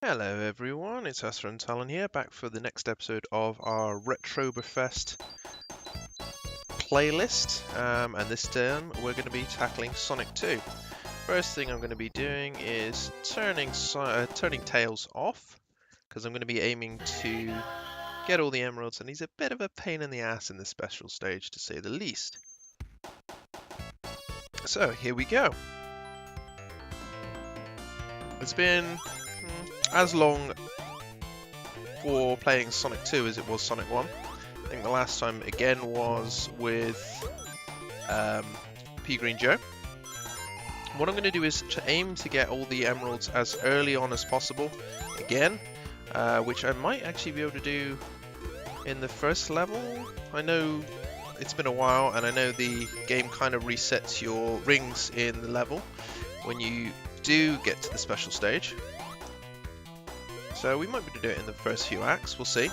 Hello everyone, it's Athrun and Talan here, back for the next episode of our Retroberfest playlist, and this time we're going to be tackling Sonic 2. First thing I'm going to be doing is turning Tails off, because I'm going to be aiming to get all the emeralds, and he's a bit of a pain in the ass in this special stage, to say the least. So, here we go. It's been as long for playing Sonic 2 as it was Sonic 1. I think the last time again was with Pea Green Joe. What I'm going to do is to aim to get all the emeralds as early on as possible again, which I might actually be able to do in the first level. I know it's been a while and I know the game kind of resets your rings in the level when you do get to the special stage. So we might be able to do it in the first few acts, we'll see.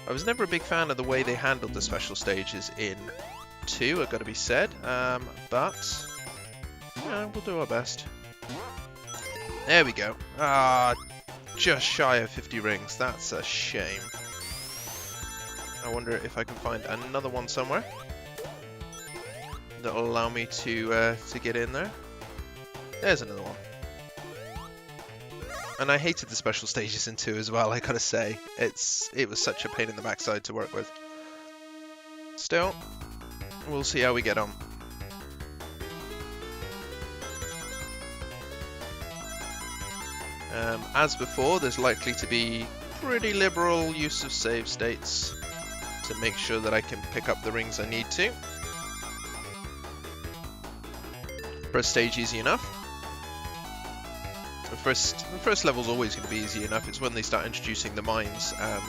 I was never a big fan of the way they handled the special stages in 2, I've got to be said, but yeah, we'll do our best. There we go. Just shy of 50 rings, that's a shame. I wonder if I can find another one somewhere that'll allow me to get in there. There's another one. And I hated the special stages in 2 as well, I gotta say. It was such a pain in the backside to work with. Still, we'll see how we get on. As before, there's likely to be pretty liberal use of save states to make sure that I can pick up the rings I need to. First stage easy enough. The first level's always going to be easy enough. It's when they start introducing the mines and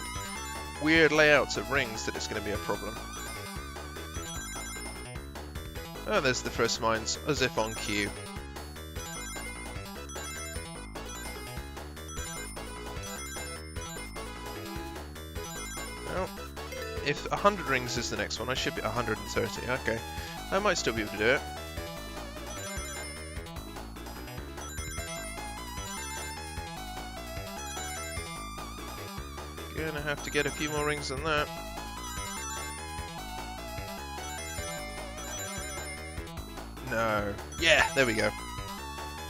weird layouts of rings that it's going to be a problem. Oh, there's the first mines, as if on cue. Well, if 100 rings is the next one, I should be 130. Okay, I might still be able to do it. Gonna have to get a few more rings than that. No. Yeah, there we go.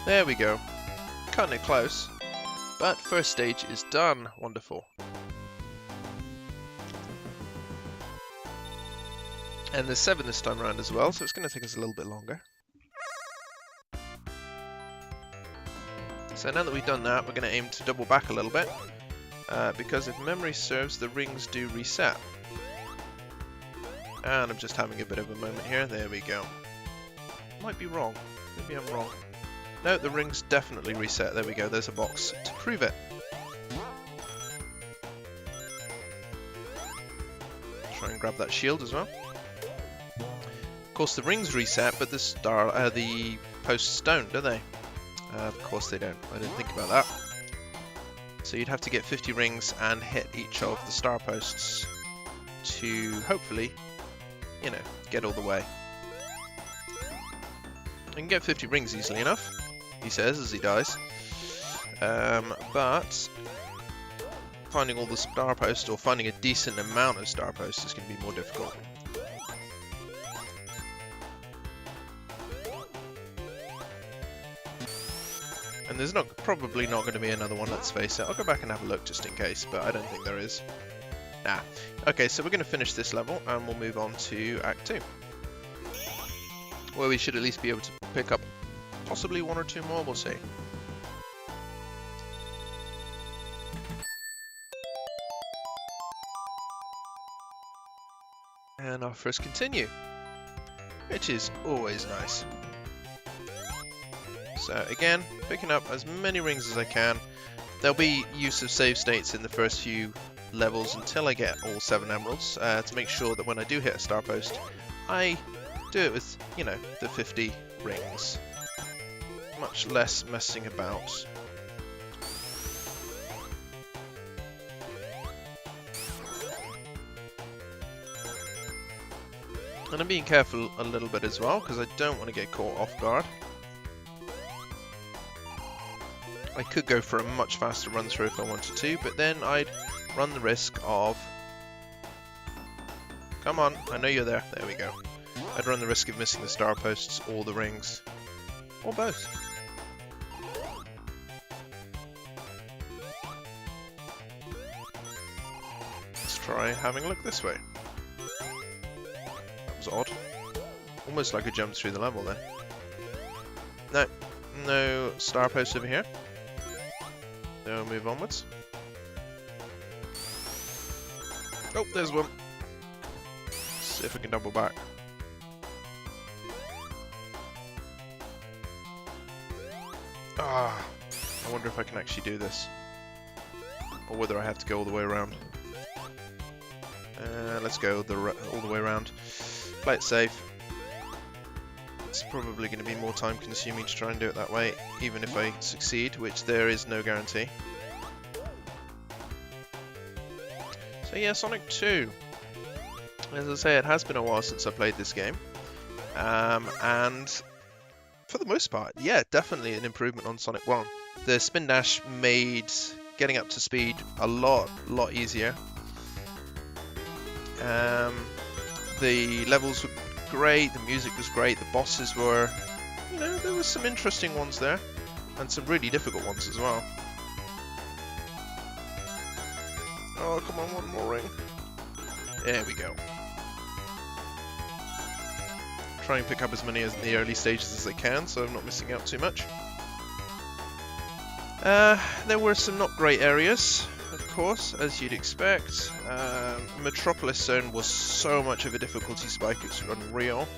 There we go. Cutting it close. But first stage is done. Wonderful. And there's 7 this time around as well, so it's going to take us a little bit longer. So now that we've done that, we're going to aim to double back a little bit. Because if memory serves, the rings do reset. And I'm just having a bit of a moment here. There we go. Might be wrong. Maybe I'm wrong. No, the rings definitely reset. There we go. There's a box to prove it. Try and grab that shield as well. Of course, the rings reset, but the posts don't, do they? Of course they don't. I didn't think about that. So you'd have to get 50 rings and hit each of the star posts to hopefully, you know, get all the way. I can get 50 rings easily enough, he says as he dies. But finding all the star posts or finding a decent amount of star posts is going to be more difficult. And there's probably not going to be another one, let's face it. I'll go back and have a look just in case, but I don't think there is. Nah. Okay, so we're going to finish this level and we'll move on to Act 2. Where we should at least be able to pick up possibly 1 or 2 more, we'll see. And our first continue, which is always nice. So again, picking up as many rings as I can. There'll be use of save states in the first few levels until I get all 7 emeralds to make sure that when I do hit a star post, I do it with, you know, the 50 rings. Much less messing about. And I'm being careful a little bit as well, because I don't want to get caught off guard. I could go for a much faster run through if I wanted to, but then I'd run the risk of... Come on, I know you're there. There we go. I'd run the risk of missing the star posts or the rings. Or both. Let's try having a look this way. That was odd. Almost like I jumped through the level then. No. No star post over here. So move onwards. Oh, there's one. Let's see if I can double back. Ah, I wonder if I can actually do this. Or whether I have to go all the way around. Let's go all the way around. Play it safe. It's probably going to be more time consuming to try and do it that way, even if I succeed, which there is no guarantee. So yeah, Sonic 2. As I say, it has been a while since I played this game. And for the most part, yeah, definitely an improvement on Sonic 1. The spin dash made getting up to speed a lot easier. The levels were great, the music was great, the bosses were, you know, there was some interesting ones there, and some really difficult ones as well. Oh, come on, one more ring. There we go. Try and pick up as many in the early stages as I can, so I'm not missing out too much. There were some not great areas, of course, as you'd expect. Metropolis Zone was so much of a difficulty spike, it's unreal.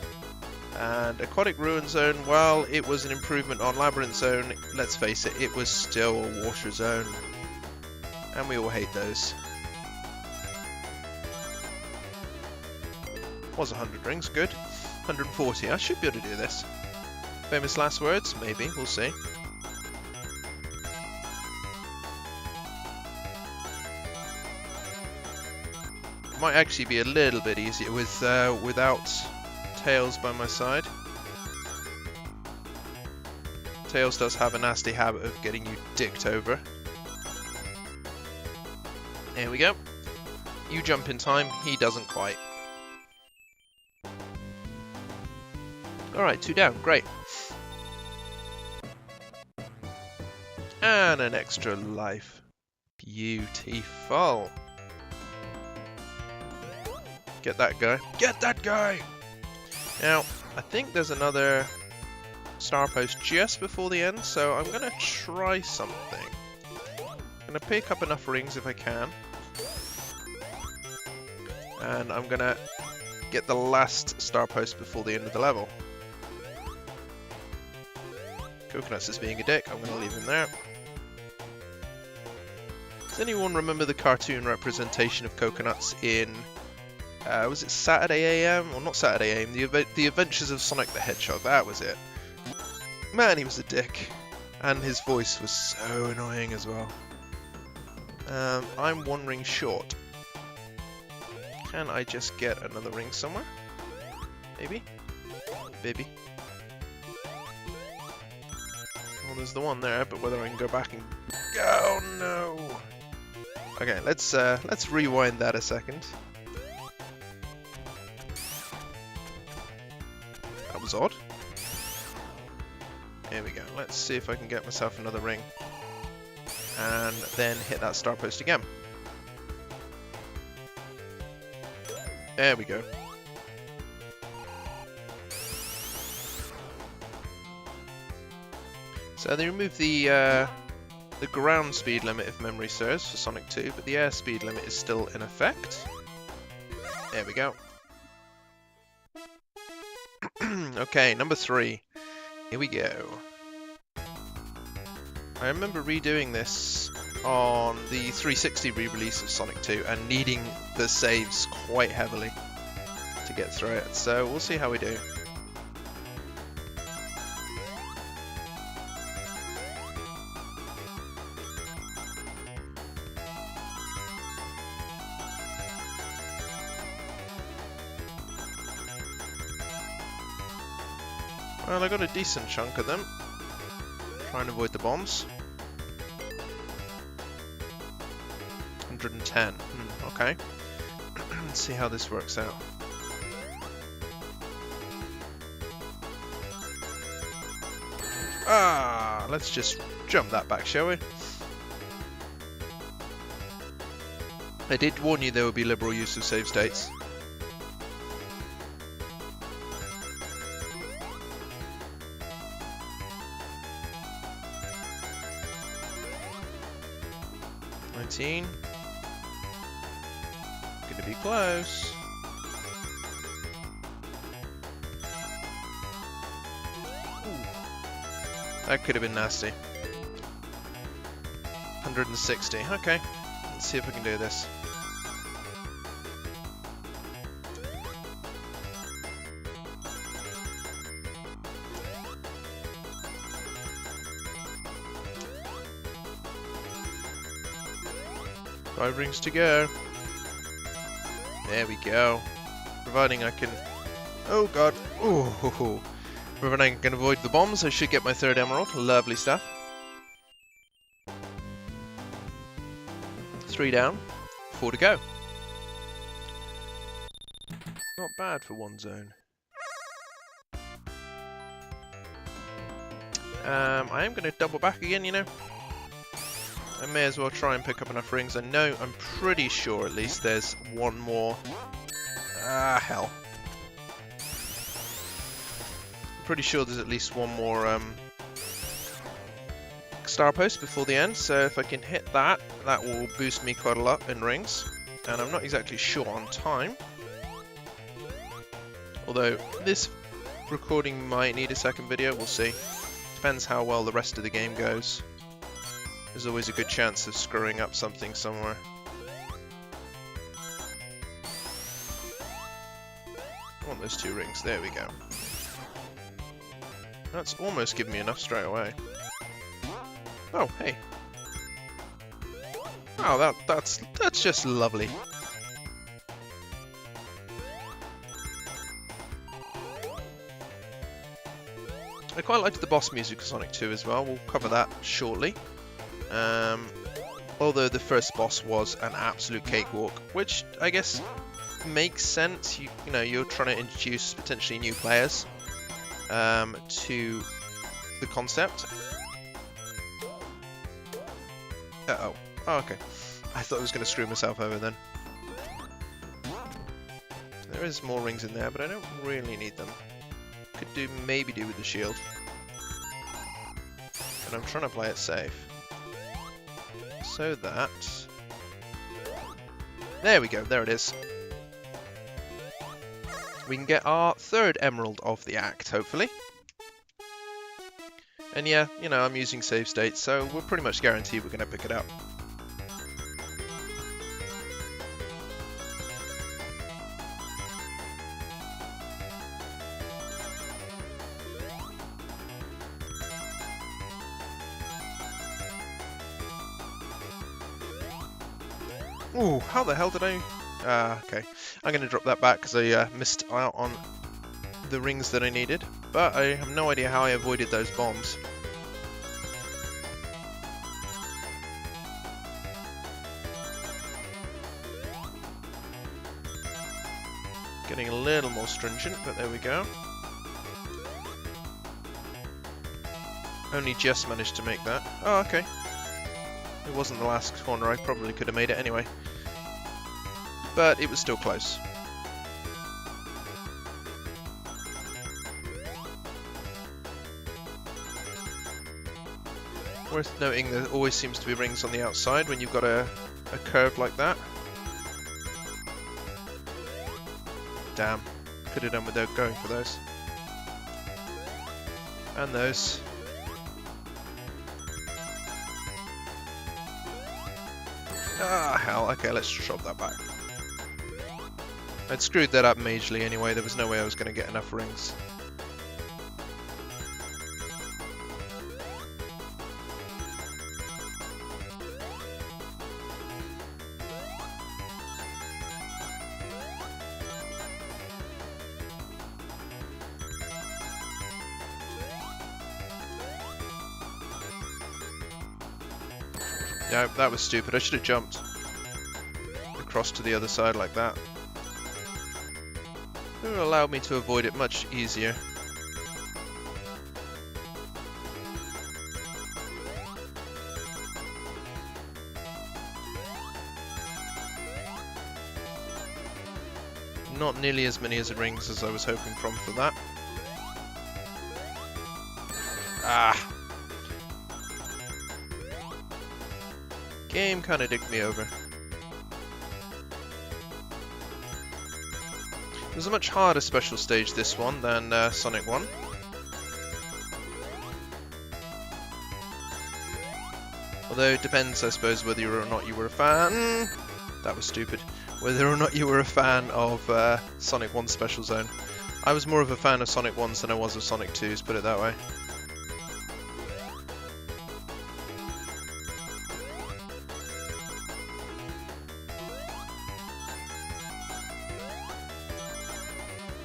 And Aquatic Ruin Zone, while it was an improvement on Labyrinth Zone, let's face it, it was still a water zone. And we all hate those. Was 100 rings, good. 140, I should be able to do this. Famous last words? Maybe, we'll see. Might actually be a little bit easier with without Tails by my side. Tails does have a nasty habit of getting you dicked over. Here we go. You jump in time, he doesn't quite. Alright, 2 down, great. And an extra life. Beautiful. Get that guy. Get that guy! Now, I think there's another star post just before the end, so I'm going to try something. I'm going to pick up enough rings if I can. And I'm going to get the last star post before the end of the level. Coconuts is being a dick, I'm going to leave him there. Does anyone remember the cartoon representation of Coconuts in... was it Saturday AM? Or not Saturday AM, the Adventures of Sonic the Hedgehog, that was it. Man, he was a dick. And his voice was so annoying as well. I'm 1 ring short. Can I just get another ring somewhere? Maybe? Maybe. Well, there's the one there, but whether I can go back and... Oh no! Okay, let's rewind that a second. That was odd. Here we go. Let's see if I can get myself another ring. And then hit that star post again. There we go. So they removed the ground speed limit, if memory serves, for Sonic 2, but the air speed limit is still in effect. There we go. Okay, number 3. Here we go. I remember redoing this on the 360 re-release of Sonic 2 and needing the saves quite heavily to get through it, so we'll see how we do. Well, I got a decent chunk of them. Try and avoid the bombs. 110. Okay. Let's see how this works out. Let's just jump that back, shall we? I did warn you there would be liberal use of save states. Gonna be close. Ooh. That could have been nasty. 160. Okay. Let's see if we can do this. Five rings to go. There we go. Providing I can... Oh god. Ooh. Providing I can avoid the bombs, I should get my third emerald. Lovely stuff. 3 down. 4 to go. Not bad for one zone. I am going to double back again, you know. I may as well try and pick up enough rings. I know, I'm pretty sure at least there's one more. Hell. I'm pretty sure there's at least one more star post before the end. So if I can hit that, that will boost me quite a lot in rings. And I'm not exactly sure on time. Although this recording might need a second video, we'll see. Depends how well the rest of the game goes. There's always a good chance of screwing up something somewhere. I want those 2 rings. There we go. That's almost given me enough straight away. Oh, hey. Oh, that's just lovely. I quite liked the boss music of Sonic 2 as well. We'll cover that shortly. Although the first boss was an absolute cakewalk, which I guess makes sense. You know, you're trying to introduce potentially new players to the concept. Uh-oh. Oh, okay. I thought I was going to screw myself over then. There is more rings in there, but I don't really need them. Could maybe do with the shield. But I'm trying to play it safe. So that... There we go, there it is. We can get our 3rd emerald of the act, hopefully. And yeah, you know, I'm using save states, so we're pretty much guaranteed we're going to pick it up. Ooh, how the hell did I... okay. I'm going to drop that back because I missed out on the rings that I needed. But I have no idea how I avoided those bombs. Getting a little more stringent, but there we go. Only just managed to make that. Oh, okay. It wasn't the last corner, I probably could have made it anyway. But it was still close. Worth noting there always seems to be rings on the outside when you've got a curve like that. Damn, could have done without going for those. And those. Ah, hell, okay, let's drop that back. I'd screwed that up majorly anyway, there was no way I was going to get enough rings. Yeah, that was stupid, I should have jumped. across to the other side like that. It will allow me to avoid it much easier. Not nearly as many as rings as I was hoping for that. Ah! Game kinda dicked me over. It was a much harder special stage, this one, than Sonic 1. Although it depends, I suppose, whether or not you were a fan. That was stupid. Whether or not you were a fan of Sonic 1's Special Zone. I was more of a fan of Sonic 1's than I was of Sonic 2's, put it that way.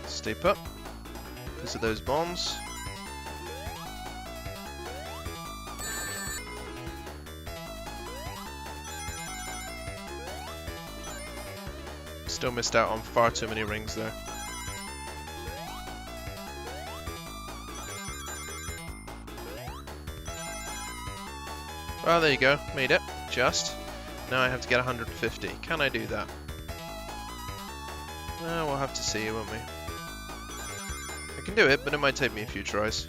Stay put, because of those bombs. Still missed out on far too many rings there. Well, there you go, made it, just. Now I have to get 150. Can I do that? We'll have to see, won't we? I can do it, but it might take me a few tries.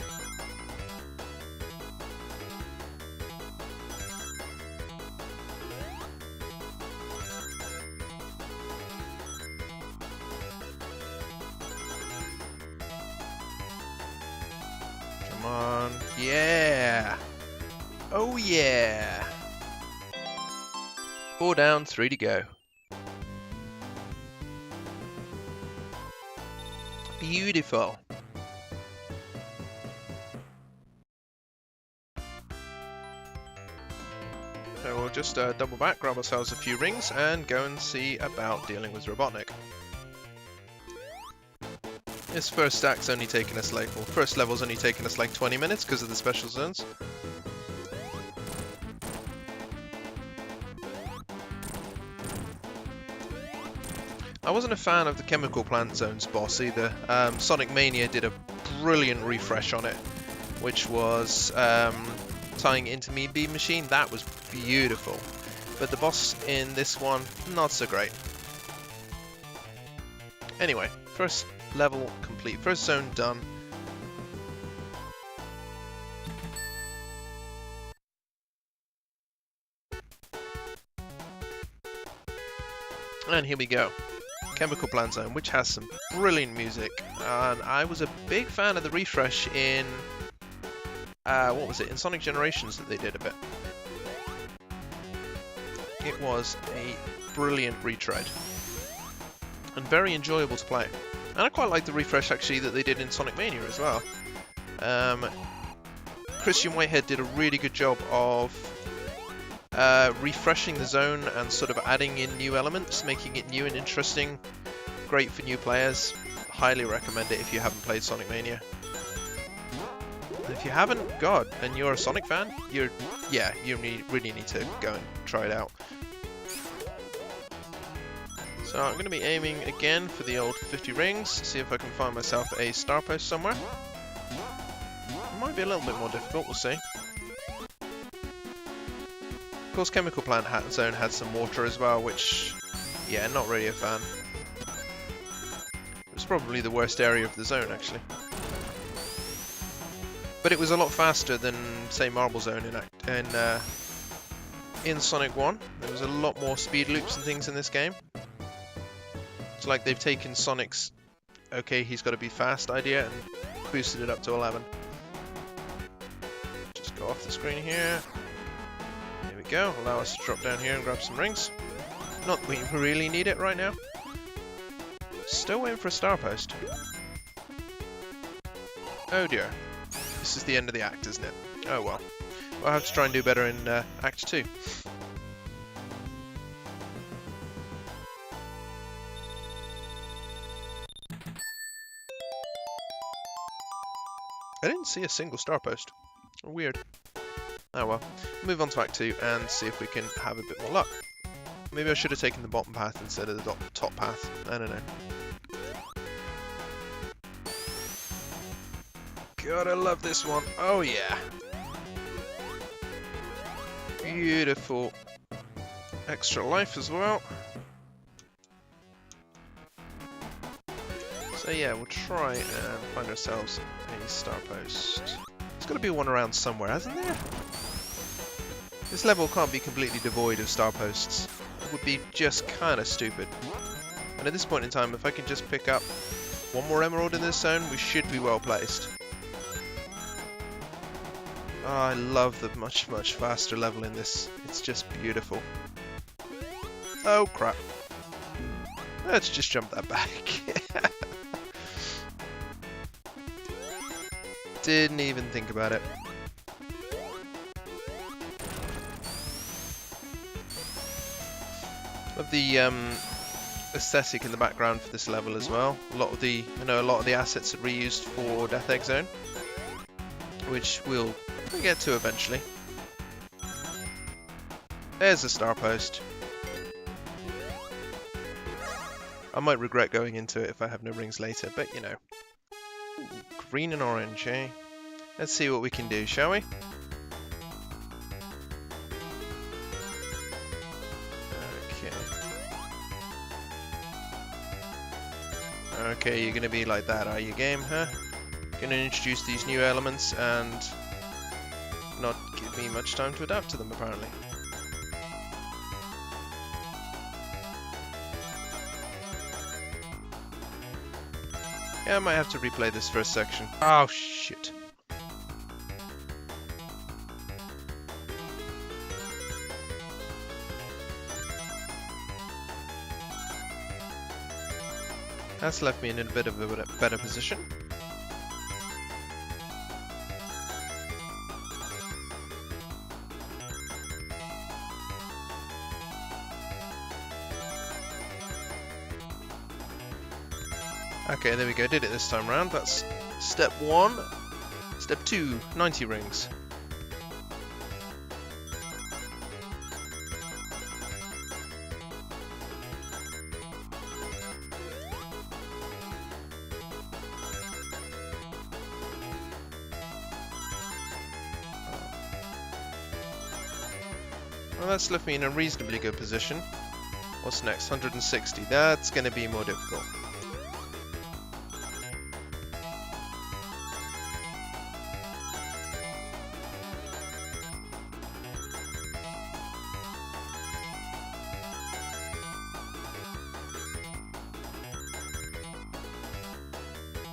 Come on. Yeah! Oh yeah! 4 down, 3 to go. Beautiful. So we'll just double back, grab ourselves a few rings, and go and see about dealing with Robotnik. This first stack's only taken us like, well, first level's only taken us like 20 minutes because of the special zones. I wasn't a fan of the Chemical Plant Zones boss either. Sonic Mania did a brilliant refresh on it, which was tying into Mean Bean Machine. That was beautiful. But the boss in this one, not so great. Anyway, first level complete, first zone done. And here we go. Chemical Plant Zone, which has some brilliant music, and I was a big fan of the refresh in what was it, in Sonic Generations that they did a bit. It was a brilliant retread and very enjoyable to play, and I quite like the refresh actually that they did in Sonic Mania as well. Christian Whitehead did a really good job of refreshing the zone and sort of adding in new elements, making it new and interesting. Great for new players. Highly recommend it if you haven't played Sonic Mania. And if you haven't, God, and you're a Sonic fan, you really need to go and try it out. So I'm going to be aiming again for the old 50 rings, see if I can find myself a star post somewhere. It might be a little bit more difficult, we'll see. Of course, Chemical Plant Zone had some water as well, which, yeah, not really a fan. It was probably the worst area of the zone, actually. But it was a lot faster than, say, Marble Zone in Sonic 1. There was a lot more speed loops and things in this game. It's like they've taken Sonic's, okay, he's got to be fast idea and boosted it up to 11. Just go off the screen here. There we go. Allow us to drop down here and grab some rings. Not that we really need it right now. Still waiting for a star post. Oh dear. This is the end of the act, isn't it? Oh well. I'll have to try and do better in Act 2. I didn't see a single star post. Weird. Oh well. Move on to Act 2 and see if we can have a bit more luck. Maybe I should have taken the bottom path instead of the top path. I don't know. God, I love this one. Oh yeah. Beautiful. Extra life as well. So yeah, we'll try and find ourselves a star post. There's got to be one around somewhere, hasn't there? This level can't be completely devoid of star posts. It would be just kind of stupid. And at this point in time, if I can just pick up one more emerald in this zone, we should be well placed. Oh, I love the much faster level in this. It's just beautiful. Oh crap. Let's just jump that back. Didn't even think about it. Love the aesthetic in the background for this level as well. I know a lot of the assets are reused for Death Egg Zone, which we'll get to eventually. There's a star post. I might regret going into it if I have no rings later, but you know. Ooh, green and orange, eh? Let's see what we can do, shall we? Okay, you're gonna be like that, are you, game, huh? Gonna introduce these new elements and not give me much time to adapt to them, apparently. Yeah, I might have to replay this first section. Oh, shit. That's left me in a bit of a better position. Okay, there we go, did it this time round. That's step 1. Step 2, 90 rings. Well, that's left me in a reasonably good position. What's next? 160. That's going to be more difficult.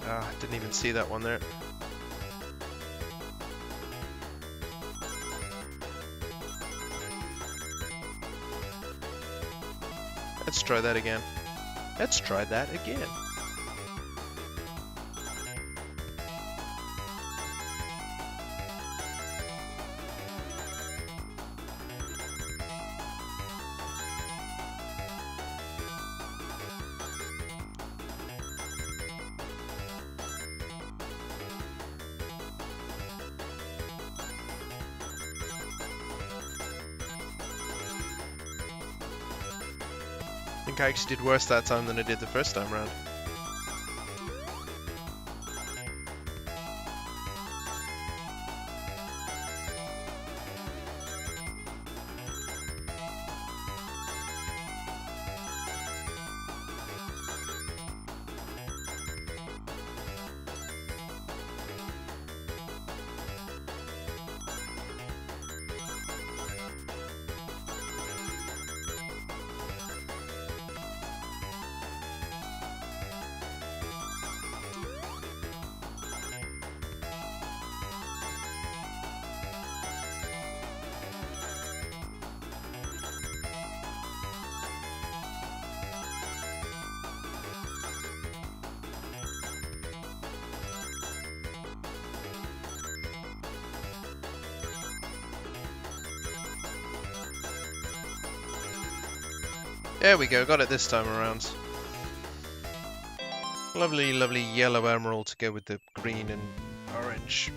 Ah, didn't even see that one there. Let's try that again. Let's try that again. I think I actually did worse that time than I did the first time round. There we go, got it this time around. Lovely, lovely yellow emerald to go with the green and orange,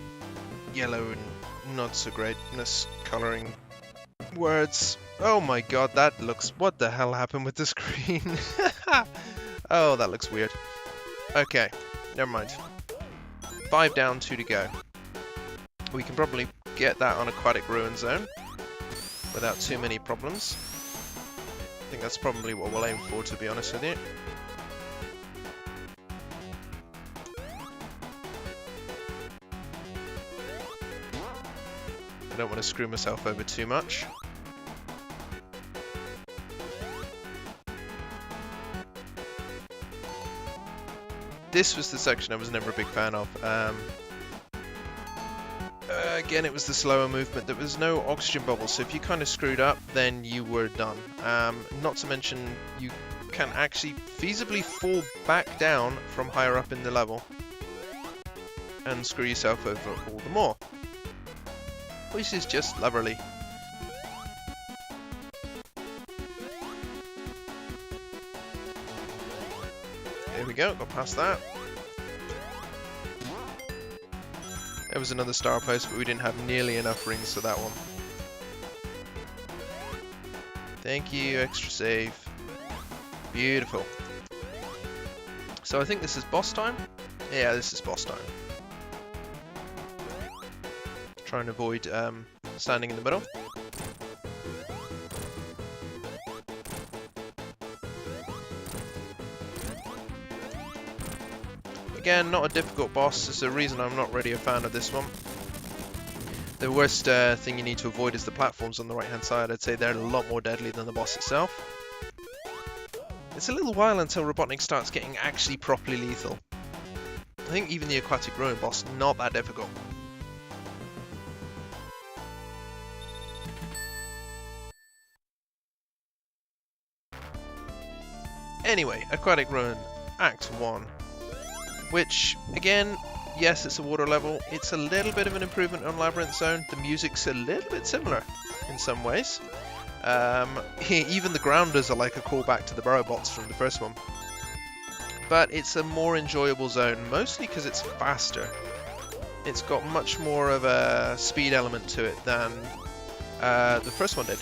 yellow and not so greatness colouring Words. Oh my god, that looks... What the hell happened with the screen? Oh, that looks weird. Okay, never mind. 5 down, 2 to go. We can probably get that on Aquatic Ruin Zone without too many problems. I think that's probably what we'll aim for, to be honest with you. I don't want to screw myself over too much. This was the section I was never a big fan of. Again, it was the slower movement. There was no oxygen bubbles, so if you kind of screwed up, then you were done. Not to mention, you can actually feasibly fall back down from higher up in the level and screw yourself over all the more. Which is just lovely. There we go, got past that. There was another star post, but we didn't have nearly enough rings for that one. Thank you, extra save. Beautiful. So I think this is boss time? Yeah, this is boss time. Try and avoid standing in the middle. Again, not a difficult boss. There's a reason I'm not really a fan of this one. The worst thing you need to avoid is the platforms on the right hand side. I'd say they're a lot more deadly than the boss itself. It's a little while until Robotnik starts getting actually properly lethal. I think even the Aquatic Ruin boss, not that difficult. Anyway, Aquatic Ruin, Act 1. Which, again, yes, it's a water level. It's a little bit of an improvement on Labyrinth Zone. The music's a little bit similar in some ways. Even the grounders are like a callback to the Burrow Bots from the first one. But it's a more enjoyable zone, mostly because it's faster. It's got much more of a speed element to it than the first one did.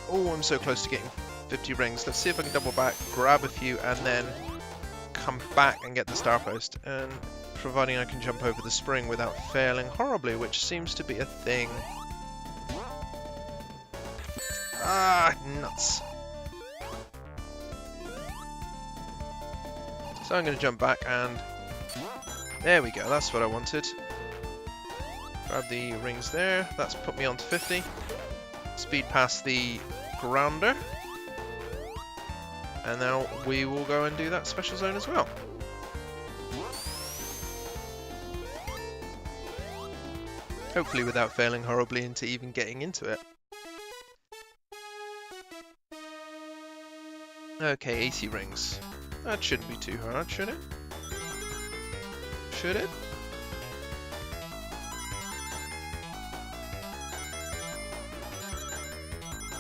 Oh, I'm so close to getting 50 rings. Let's see if I can double back, grab a few, and then come back and get the star post. And providing I can jump over the spring without failing horribly, which seems to be a thing. Ah, nuts. So I'm going to jump back and... There we go, that's what I wanted. Grab the rings there. That's put me on to 50. Speed past the grounder. And now we will go and do that special zone as well. Hopefully without failing horribly into even getting into it. Okay, 80 rings. That shouldn't be too hard, should it? Should it?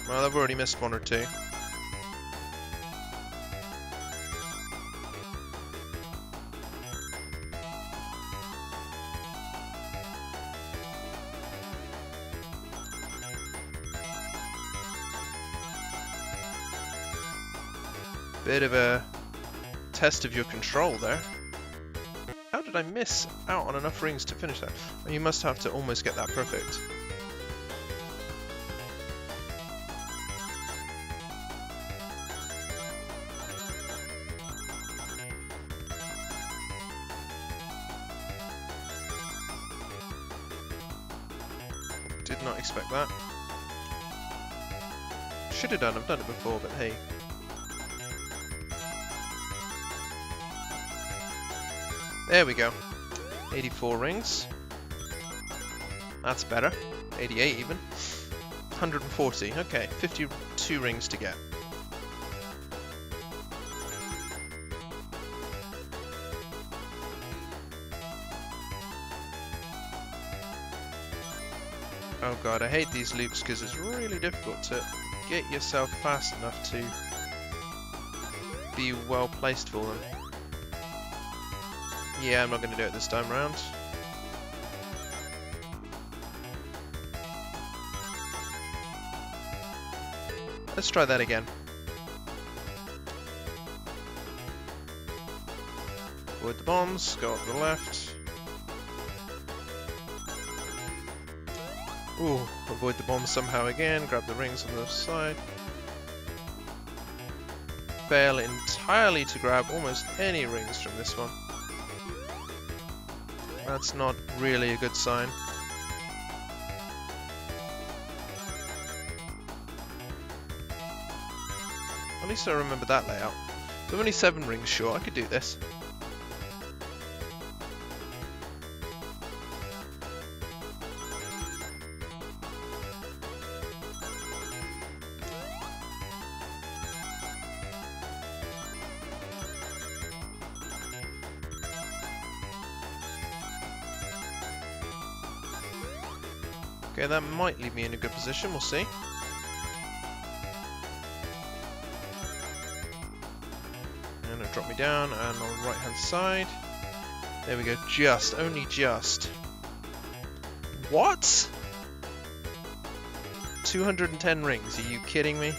Well, I've already missed one or two. Bit of a test of your control there. How did I miss out on enough rings to finish that? Well, you must have to almost get that perfect. Did not expect that. Should have done, I've done it before, but hey. There we go. 84 rings. That's better. 88 even. 140. Okay, 52 rings to get. Oh god, I hate these loops because it's really difficult to get yourself fast enough to be well placed for them. Yeah, I'm not going to do it this time around. Let's try that again. Avoid the bombs, go up the left. Ooh, avoid the bombs somehow again, grab the rings on the side. Fail entirely to grab almost any rings from this one. That's not really a good sign. At least I remember that layout. So I'm only 7 rings short, I could do this. Okay, that might leave me in a good position, we'll see. And it'll drop me down, and on the right hand side. There we go, just, only just. What? 210 rings, are you kidding me?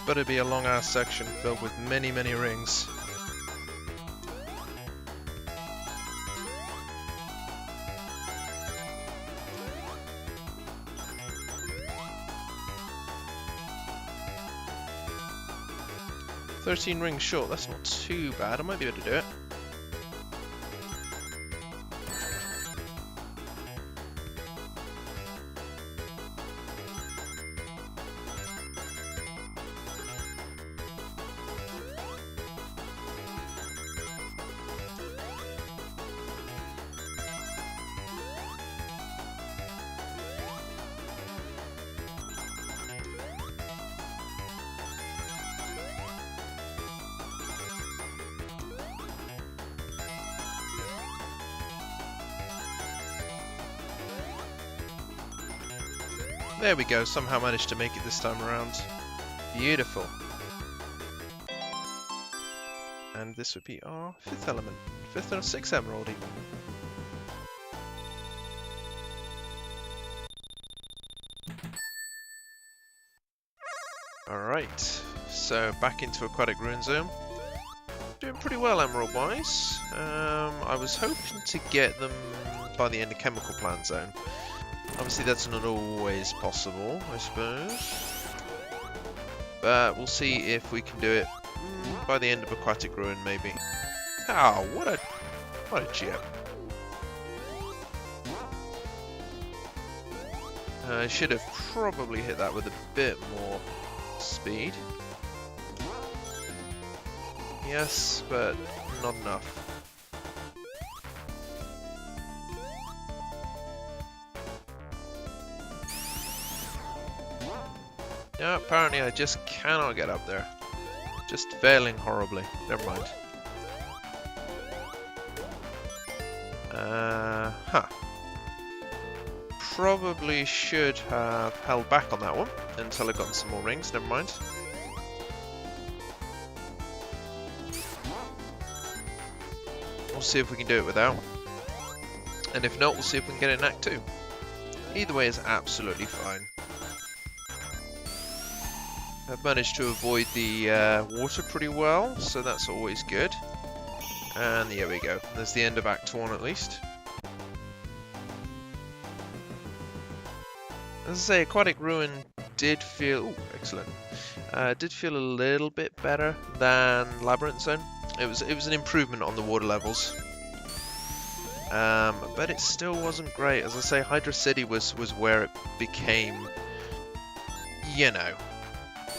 Better be a long ass section filled with many rings. "13 rings short, that's not too bad, I might be able to do it. There we go, somehow managed to make it this time around. Beautiful. And this would be our 5th element. 5th or 6th emerald even. Alright, so back into Aquatic Ruin Zone. Doing pretty well emerald wise. I was hoping to get them by the end of Chemical Plant Zone. Obviously that's not always possible, I suppose. But we'll see if we can do it by the end of Aquatic Ruin, maybe. Oh, what a gem. I should have probably hit that with a bit more speed. Yes, but not enough. No, apparently I just cannot get up there. Just failing horribly. Never mind. Probably should have held back on that one until I got some more rings. Never mind. We'll see if we can do it without. And if not, we'll see if we can get it in Act 2. Either way is absolutely fine. I've managed to avoid the water pretty well, so that's always good. And there we go. There's the end of Act 1 at least. As I say, Aquatic Ruin did feel... Ooh, excellent. Did feel a little bit better than Labyrinth Zone. It was an improvement on the water levels. But it still wasn't great. As I say, Hydra City was where it became, you know,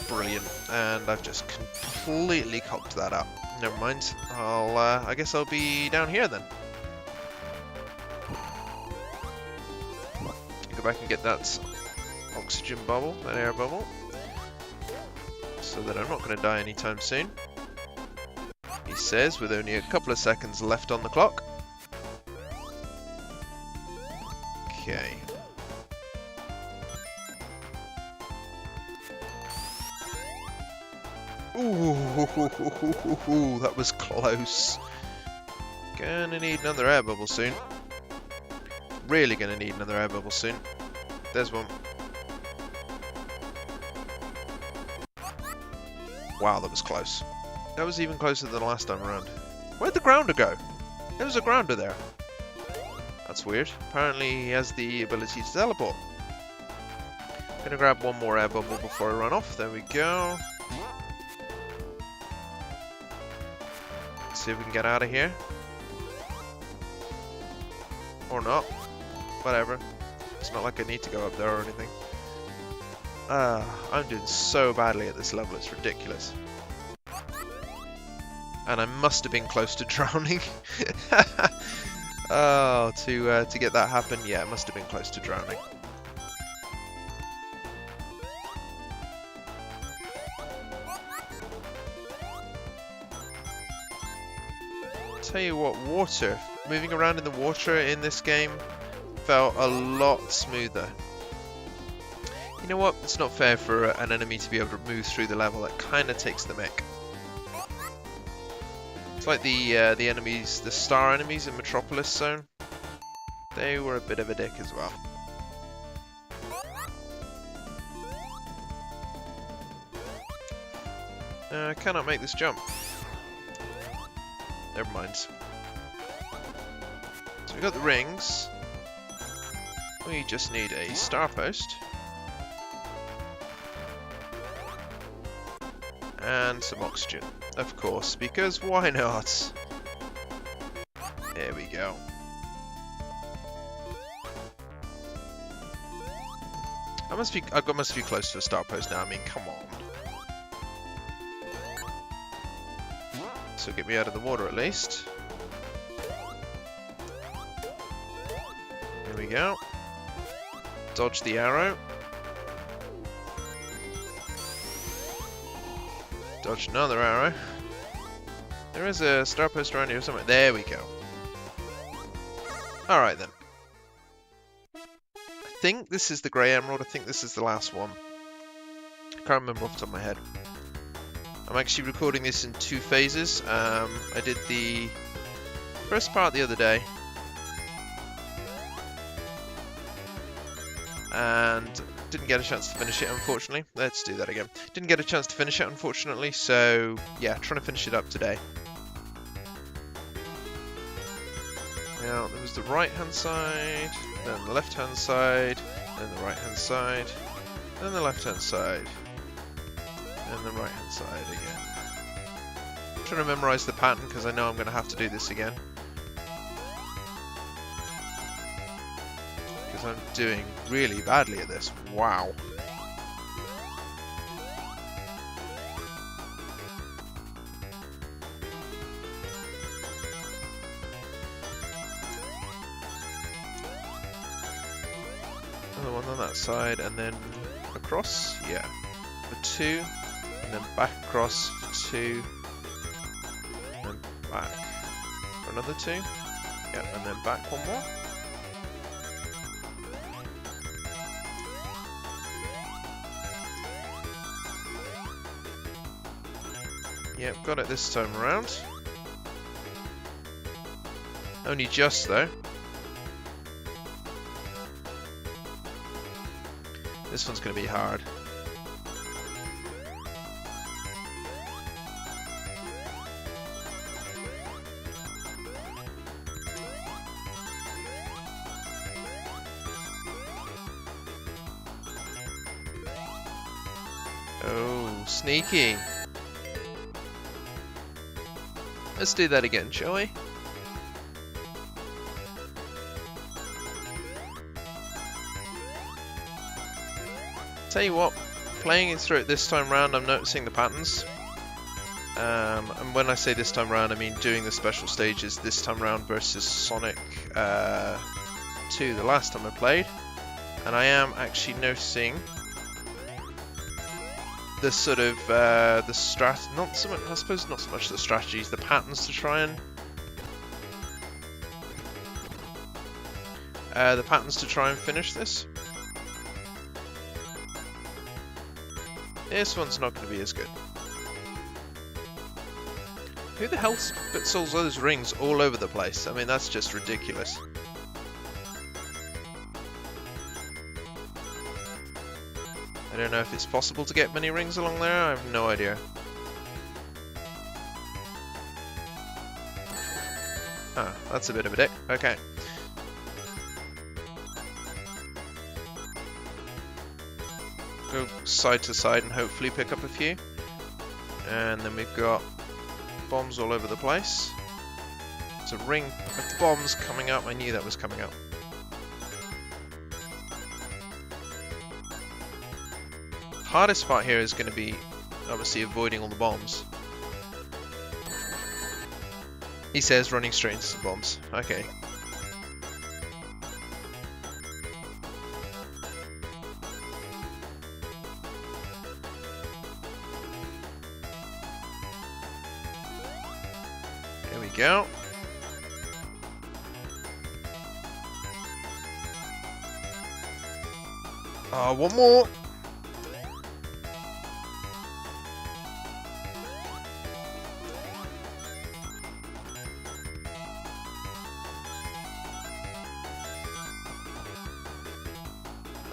brilliant. And I've just completely cocked that up. Never mind. I guess I'll be down here then. Go back and get that oxygen bubble, that air bubble, so that I'm not going to die anytime soon. He says, with only a couple of seconds left on the clock. Okay. Ooh, that was close. Gonna need another air bubble soon. Really gonna need another air bubble soon. There's one. Wow, that was close. That was even closer than the last time around. Where'd the grounder go? There was a grounder there. That's weird. Apparently he has the ability to teleport. Gonna grab one more air bubble before I run off. There we go. Let's see if we can get out of here. Or not. Whatever. It's not like I need to go up there or anything. I'm doing so badly at this level, it's ridiculous. And I must have been close to drowning. Oh, to get that happen, yeah, it must have been close to drowning. Tell you what, water, moving around in the water in this game felt a lot smoother. You know what? It's not fair for an enemy to be able to move through the level. That kind of takes the mick. It's like the enemies, the star enemies in Metropolis Zone. They were a bit of a dick as well. I cannot make this jump. Never mind. So we got the rings. We just need a star post. And some oxygen, of course, because why not? There we go. I must be close to a star post now. I mean, come on. So get me out of the water at least. Here we go. Dodge the arrow. Dodge another arrow. There is a star post around here somewhere. There we go. Alright then. I think this is the grey emerald. I think this is the last one. I can't remember off the top of my head. I'm actually recording this in 2 phases. I did the first part the other day. And didn't get a chance to finish it, unfortunately. Let's do that again. Didn't get a chance to finish it, unfortunately, so yeah, trying to finish it up today. Now, there was the right-hand side, then the left-hand side, then the right-hand side, then the left-hand side, and the right-hand side again. I'm trying to memorize the pattern, because I know I'm going to have to do this again. I'm doing really badly at this. Wow. Another one on that side and then across. Yeah. For 2. And then back across for 2. And back for another 2. Yep, and then back one more. Yep, got it this time around. Only just though. This one's going to be hard. Oh, sneaky. Let's do that again, shall we? Tell you what, playing it through it this time round, I'm noticing the patterns. And when I say this time round, I mean doing the special stages this time round versus Sonic 2, the last time I played. And I am actually noticing the sort of not so much, I suppose not so much the strategies, the patterns to try and finish this. This one's not going to be as good. Who the hell puts all those rings all over the place? I mean, that's just ridiculous. I don't know if it's possible to get many rings along there. I have no idea. Ah, that's a bit of a dick. Okay. Go side to side and hopefully pick up a few. And then we've got bombs all over the place. There's a ring of bombs coming up. I knew that was coming up. Hardest part here is going to be obviously avoiding all the bombs. He says running straight into some bombs. Okay. There we go. Oh, one more.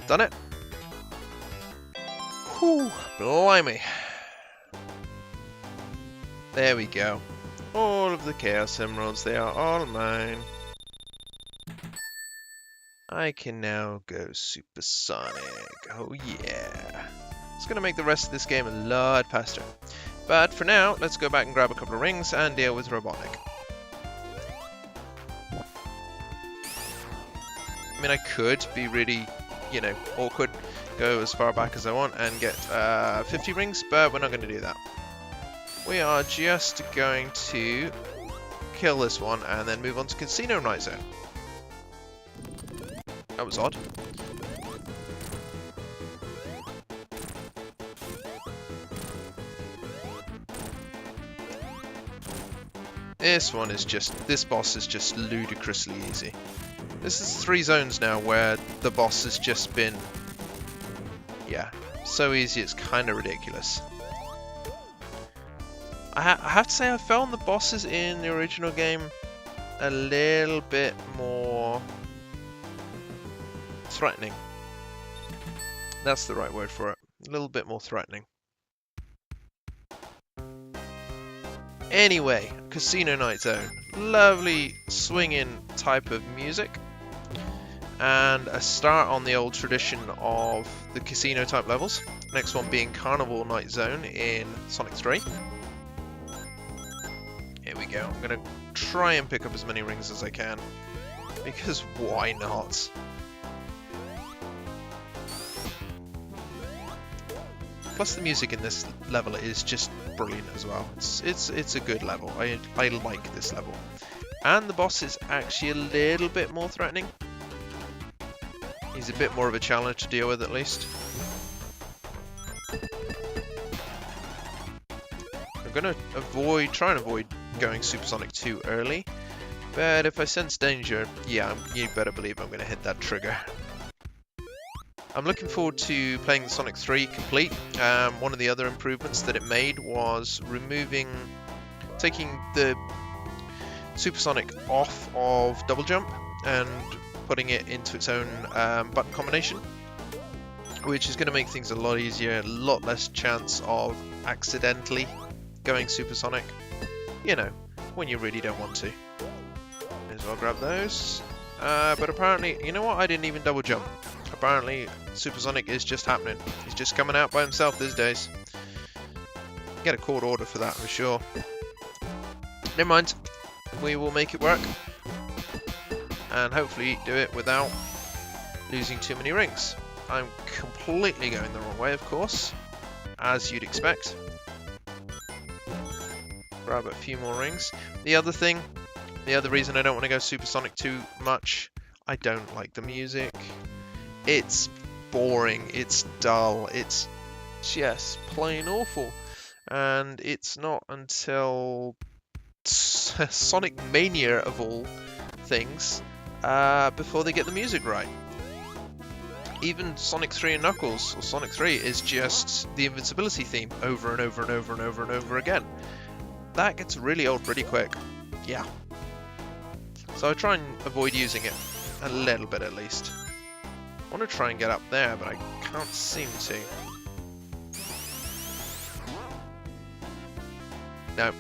Done it. Whew, blimey. There we go. All of the Chaos Emeralds, they are all mine. I can now go supersonic. Oh yeah. It's going to make the rest of this game a lot faster. But for now, let's go back and grab a couple of rings and deal with Robotic. I mean, I could be really, you know, awkward, go as far back as I want and get 50 rings, but we're not going to do that. We are just going to kill this one and then move on to Casino Night Zone. That was odd. This one is just, this boss is just ludicrously easy. This is 3 zones now where the boss has just been, yeah, so easy it's kind of ridiculous. I have to say I found the bosses in the original game a little bit more threatening. That's the right word for it. A little bit more threatening. Anyway, Casino Night Zone. Lovely swinging type of music. And a start on the old tradition of the casino type levels. Next one being Carnival Night Zone in Sonic 3. Here we go. I'm going to try and pick up as many rings as I can. Because why not? Plus the music in this level is just brilliant as well. It's a good level. I like this level. And the boss is actually a little bit more threatening. He's a bit more of a challenge to deal with at least. I'm going to try and avoid going supersonic too early. But if I sense danger, yeah, you better believe I'm going to hit that trigger. I'm looking forward to playing Sonic 3 complete. One of the other improvements that it made was taking the supersonic off of double jump and putting it into its own button combination, which is going to make things a lot easier, a lot less chance of accidentally going supersonic, you know, when you really don't want to. May as well grab those. But apparently, you know what, I didn't even double jump. Apparently, supersonic is just happening. He's just coming out by himself these days. Get a court order for that, for sure. Never mind. We will make it work. And hopefully do it without losing too many rings. I'm completely going the wrong way, of course, as you'd expect. Grab a few more rings. The other reason I don't want to go supersonic too much, I don't like the music. It's boring, it's dull, it's just plain awful. And it's not until Sonic Mania, of all things, before they get the music right. Even Sonic 3 and Knuckles, or Sonic 3, is just the invincibility theme over and over and over and over and over again. that gets really old pretty quick. Yeah. So I try and avoid using it a little bit at least. I want to try and get up there, but I can't seem to. No.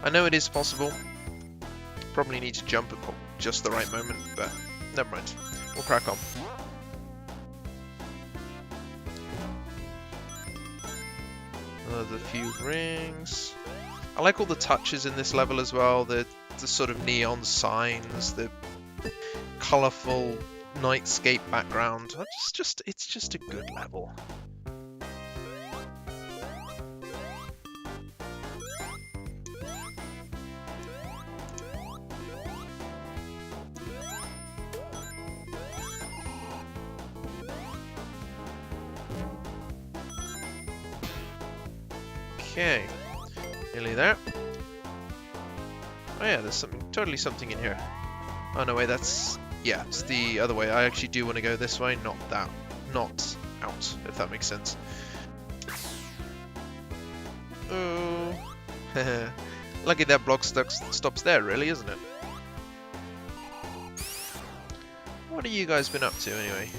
I know it is possible. Probably need to jump at just the right moment, but never mind. We'll crack on. Another few rings. I like all the touches in this level as well. The sort of neon signs, the colourful nightscape background. It's just a good level. Okay, nearly there. Oh yeah, there's totally something in here. Oh no, wait, yeah, it's the other way. I actually do want to go this way, not that, not out, if that makes sense. Oh, lucky that block stops there, really, isn't it? What have you guys been up to anyway?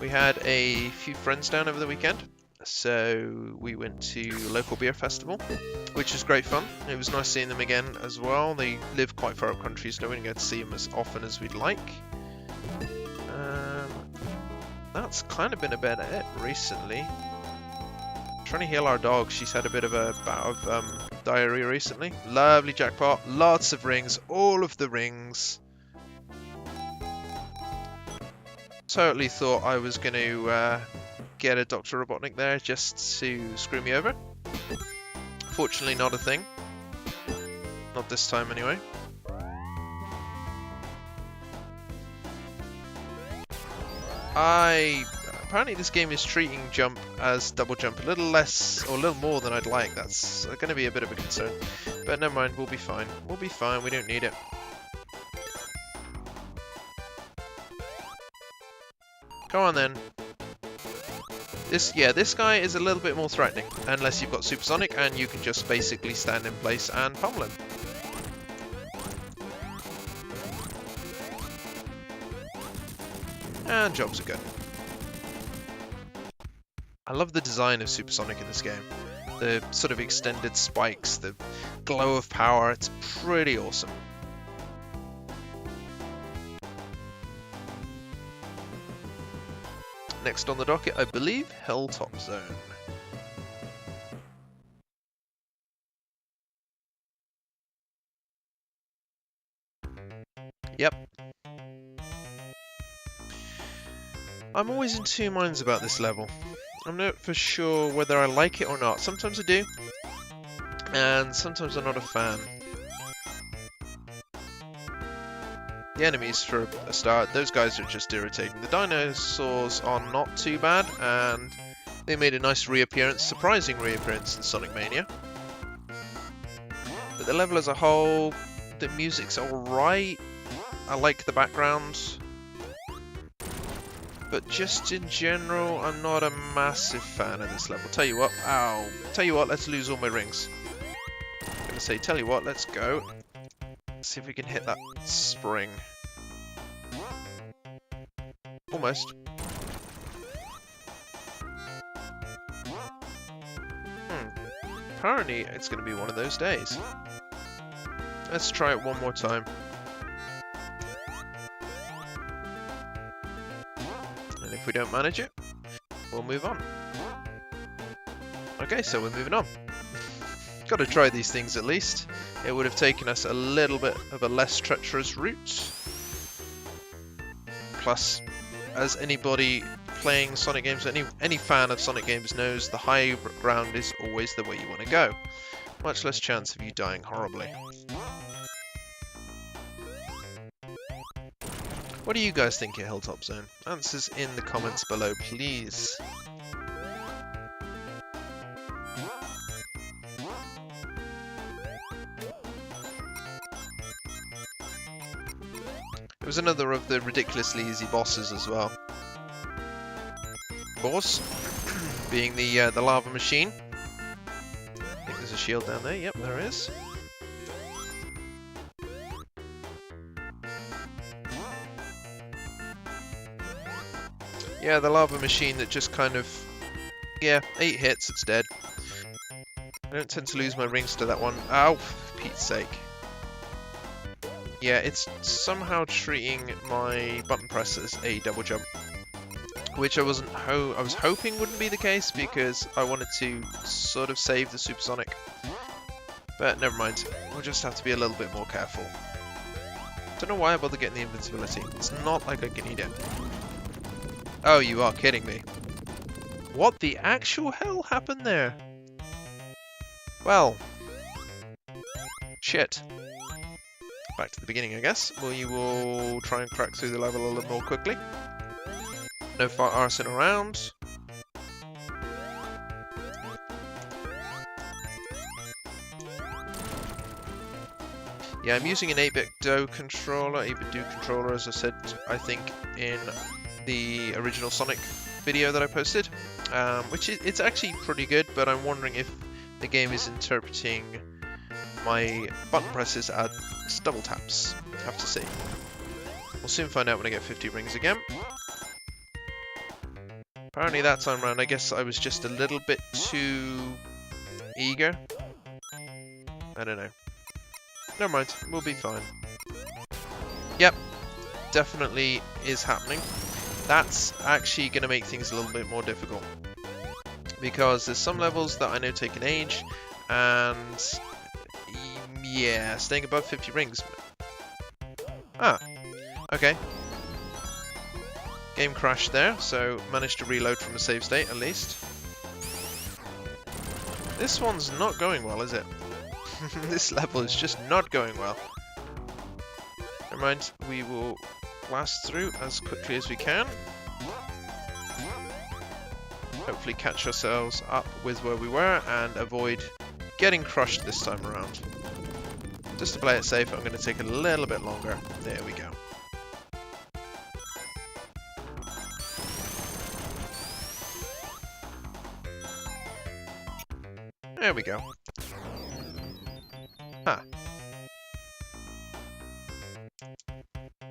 We had a few friends down over the weekend. So we went to a local beer festival, which was great fun. It was nice seeing them again as well. They live quite far up country, so we didn't get to see them as often as we'd like. That's kind of been about it recently. Trying to heal our dog. She's had a bit of a bout of diarrhea recently. Lovely jackpot. Lots of rings. All of the rings. Totally thought I was going to get a Dr. Robotnik there just to screw me over. Fortunately not a thing. Not this time anyway. Apparently this game is treating jump as double jump a little less or a little more than I'd like. That's going to be a bit of a concern. But never mind, we'll be fine. We'll be fine, we don't need it. Come on then. This guy is a little bit more threatening, unless you've got Supersonic and you can just basically stand in place and pummel him. And jobs are good. I love the design of Supersonic in this game. The sort of extended spikes, the glow of power, it's pretty awesome. Next on the docket, I believe, Hilltop Zone. Yep. I'm always in two minds about this level. I'm not for sure whether I like it or not. Sometimes I do, and sometimes I'm not a fan. The enemies, for a start, those guys are just irritating. The dinosaurs are not too bad, and they made a nice reappearance, surprising reappearance in Sonic Mania. But the level as a whole, the music's alright. I like the background. But just in general, I'm not a massive fan of this level. Tell you what, let's lose all my rings. I'm gonna say, tell you what, let's go. See if we can hit that spring. Almost. Apparently it's going to be one of those days. Let's try it one more time. And if we don't manage it, we'll move on. Okay, so we're moving on. Got to try these things at least. It would have taken us a little bit of a less treacherous route. Plus, as anybody playing Sonic games, any fan of Sonic games knows, the high ground is always the way you want to go. Much less chance of you dying horribly. What do you guys think of Hilltop Zone? Answers in the comments below, please. It was another of the ridiculously easy bosses as well. Boss being the lava machine. I think there's a shield down there. Yep, there is. Yeah, the lava machine that just kind of... Yeah, 8 hits, it's dead. I don't tend to lose my rings to that one. Ow, for Pete's sake. Yeah, it's somehow treating my button press as a double jump. Which I was hoping wouldn't be the case because I wanted to sort of save the supersonic. But never mind, we'll just have to be a little bit more careful. Don't know why I bother getting the invincibility. It's not like I can eat it. Oh, you are kidding me. What the actual hell happened there? Well, shit. Back to the beginning, I guess. We will try and crack through the level a little more quickly. No arsing around. Yeah, I'm using an 8-bit DO controller, 8-bit DO controller, as I said, I think, in the original Sonic video that I posted. Which it's actually pretty good, but I'm wondering if the game is interpreting my button presses as double taps. Have to see. We'll soon find out when I get 50 rings again. Apparently that time around, I guess I was just a little bit too eager. I don't know. Never mind, we'll be fine. Yep, definitely is happening. That's actually going to make things a little bit more difficult. Because there's some levels that I know take an age, and yeah, staying above 50 rings. Ah, okay. Game crashed there, so managed to reload from a save state at least. This one's not going well, is it? This level is just not going well. Never mind, we will blast through as quickly as we can. Hopefully catch ourselves up with where we were and avoid getting crushed this time around. Just to play it safe, I'm going to take a little bit longer. There we go. There we go. Huh.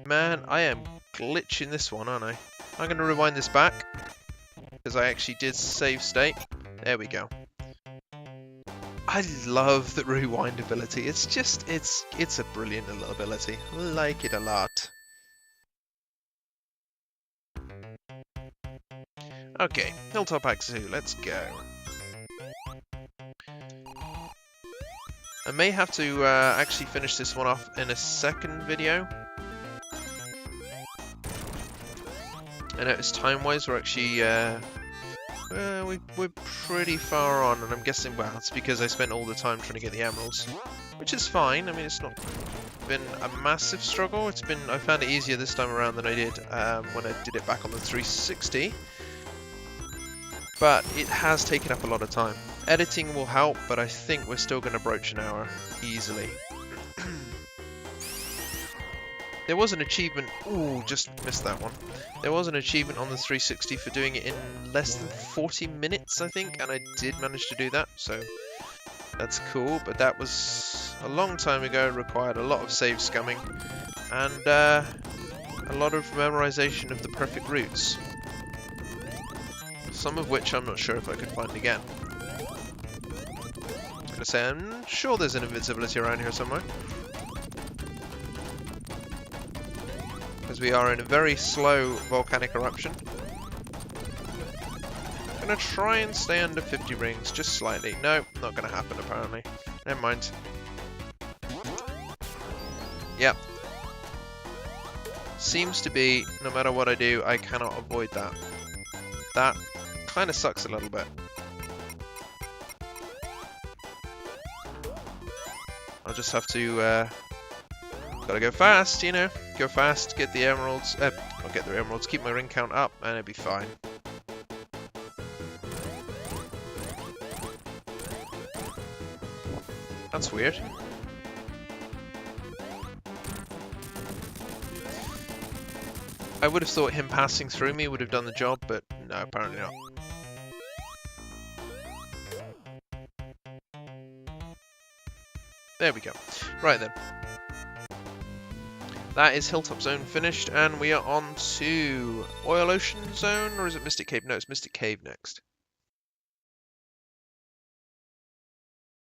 Man, I am glitching this one, aren't I? I'm going to rewind this back, because I actually did save state. There we go. I love the rewind ability. It's just, it's a brilliant little ability. I like it a lot. Okay, Hilltop Axe 2, let's go. I may have to actually finish this one off in a second video. I noticed time-wise we're actually we're pretty far on, and I'm guessing, well, it's because I spent all the time trying to get the emeralds, which is fine. I mean, it's not been a massive struggle. I found it easier this time around than I did when I did it back on the 360. But it has taken up a lot of time. Editing will help, but I think we're still going to broach an hour easily. There was an achievement... Ooh, just missed that one. There was an achievement on the 360 for doing it in less than 40 minutes, I think, and I did manage to do that, so that's cool. But that was a long time ago, required a lot of save scumming, and a lot of memorization of the perfect routes. Some of which I'm not sure if I could find again. I was going to say, I'm sure there's an invincibility around here somewhere. Because we are in a very slow volcanic eruption. I'm going to try and stay under 50 rings, just slightly. No, not going to happen apparently. Never mind. Yep. Seems to be, no matter what I do, I cannot avoid that. That kind of sucks a little bit. I'll just have to, gotta go fast, you know. Go fast, get the emeralds, I'll get the emeralds, keep my ring count up, and it'll be fine. That's weird. I would have thought him passing through me would have done the job, but no, apparently not. There we go. Right then. that is Hilltop Zone finished, and we are on to Oil Ocean Zone, or is it Mystic Cave? No, it's Mystic Cave next.